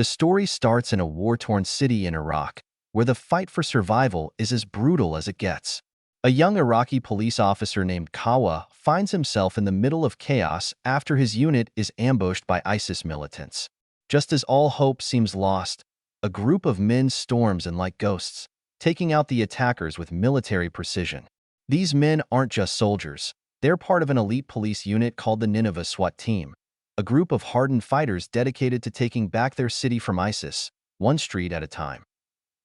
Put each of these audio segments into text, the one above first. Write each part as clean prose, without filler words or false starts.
The story starts in a war-torn city in Iraq, where the fight for survival is as brutal as it gets. A young Iraqi police officer named Kawa finds himself in the middle of chaos after his unit is ambushed by ISIS militants. Just as all hope seems lost, a group of men storms in like ghosts, taking out the attackers with military precision. These men aren't just soldiers. They're part of an elite police unit called the Nineveh SWAT team, a group of hardened fighters dedicated to taking back their city from ISIS, one street at a time.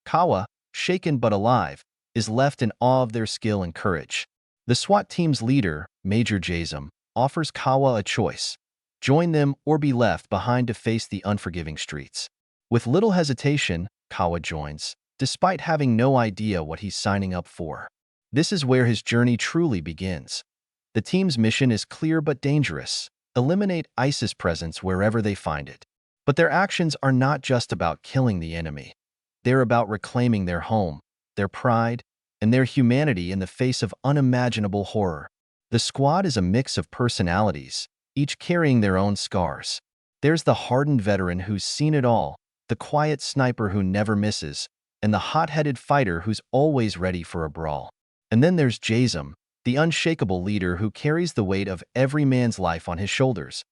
Kawa, shaken but alive, is left in awe of their skill and courage. The SWAT team's leader, Major Jazem, offers Kawa a choice: join them or be left behind to face the unforgiving streets. With little hesitation, Kawa joins, despite having no idea what he's signing up for. This is where his journey truly begins. The team's mission is clear but dangerous: eliminate ISIS presence wherever they find it. But their actions are not just about killing the enemy. They're about reclaiming their home, their pride, and their humanity in the face of unimaginable horror. The squad is a mix of personalities, each carrying their own scars. There's the hardened veteran who's seen it all, the quiet sniper who never misses, and the hot-headed fighter who's always ready for a brawl. And then there's Jazem, the unshakable leader who carries the weight of every man's life on his shoulders.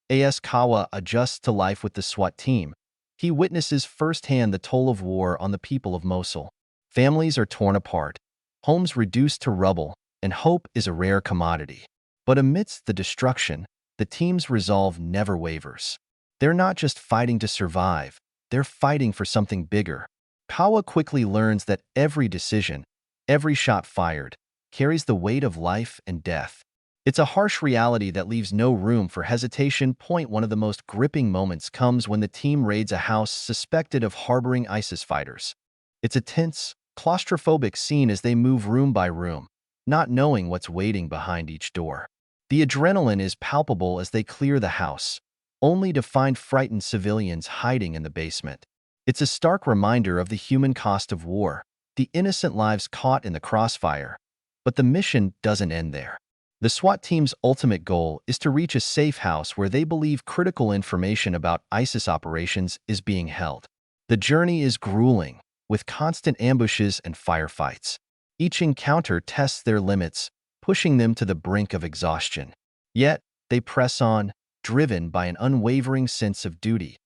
As Kawa adjusts to life with the SWAT team, he witnesses firsthand the toll of war on the people of Mosul. Families are torn apart, homes reduced to rubble, and hope is a rare commodity. But amidst the destruction, the team's resolve never wavers. They're not just fighting to survive, they're fighting for something bigger. Kawa quickly learns that every decision, every shot fired, carries the weight of life and death. It's a harsh reality that leaves no room for hesitation. One of the most gripping moments comes when the team raids a house suspected of harboring ISIS fighters. It's a tense, claustrophobic scene as they move room by room, not knowing what's waiting behind each door. The adrenaline is palpable as they clear the house, only to find frightened civilians hiding in the basement. It's a stark reminder of the human cost of war, the innocent lives caught in the crossfire. But the mission doesn't end there. The SWAT team's ultimate goal is to reach a safe house where they believe critical information about ISIS operations is being held. The journey is grueling, with constant ambushes and firefights. Each encounter tests their limits, pushing them to the brink of exhaustion. Yet, they press on, driven by an unwavering sense of duty.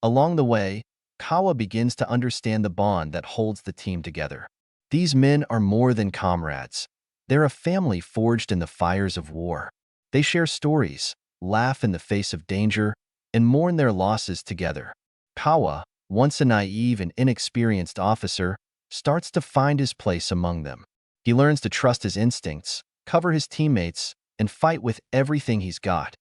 Along the way, Kawa begins to understand the bond that holds the team together. These men are more than comrades. They're a family forged in the fires of war. They share stories, laugh in the face of danger, and mourn their losses together. Kawa, once a naive and inexperienced officer, starts to find his place among them. He learns to trust his instincts, cover his teammates, and fight with everything he's got.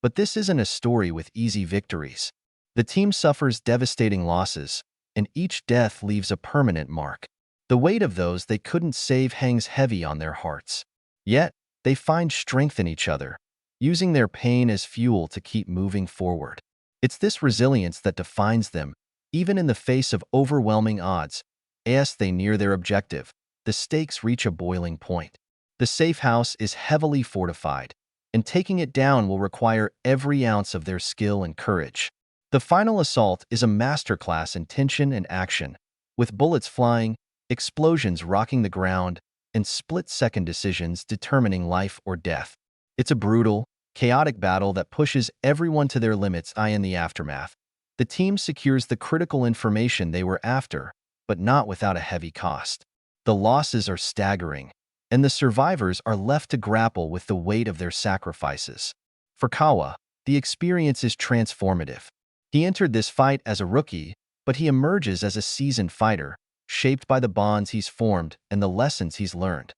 But this isn't a story with easy victories. The team suffers devastating losses, and each death leaves a permanent mark. The weight of those they couldn't save hangs heavy on their hearts. Yet, they find strength in each other, using their pain as fuel to keep moving forward. It's this resilience that defines them, even in the face of overwhelming odds. As they near their objective, the stakes reach a boiling point. The safe house is heavily fortified, and taking it down will require every ounce of their skill and courage. The final assault is a masterclass in tension and action, with bullets flying, explosions rocking the ground, and split-second decisions determining life or death. It's a brutal, chaotic battle that pushes everyone to their limits. In the aftermath, the team secures the critical information they were after, but not without a heavy cost. The losses are staggering, and the survivors are left to grapple with the weight of their sacrifices. For Kawa, the experience is transformative. He entered this fight as a rookie, but he emerges as a seasoned fighter, shaped by the bonds he's formed and the lessons he's learned.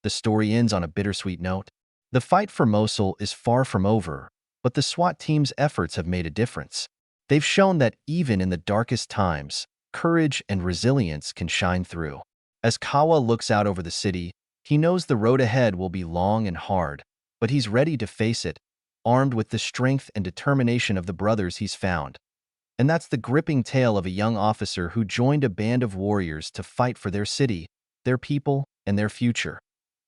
The story ends on a bittersweet note. The fight for Mosul is far from over, but the SWAT team's efforts have made a difference. They've shown that even in the darkest times, courage and resilience can shine through. As Kawa looks out over the city, he knows the road ahead will be long and hard, but he's ready to face it, armed with the strength and determination of the brothers he's found. And that's the gripping tale of a young officer who joined a band of warriors to fight for their city, their people, and their future.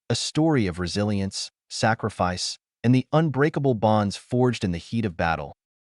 A story of resilience, sacrifice, and the unbreakable bonds forged in the heat of battle.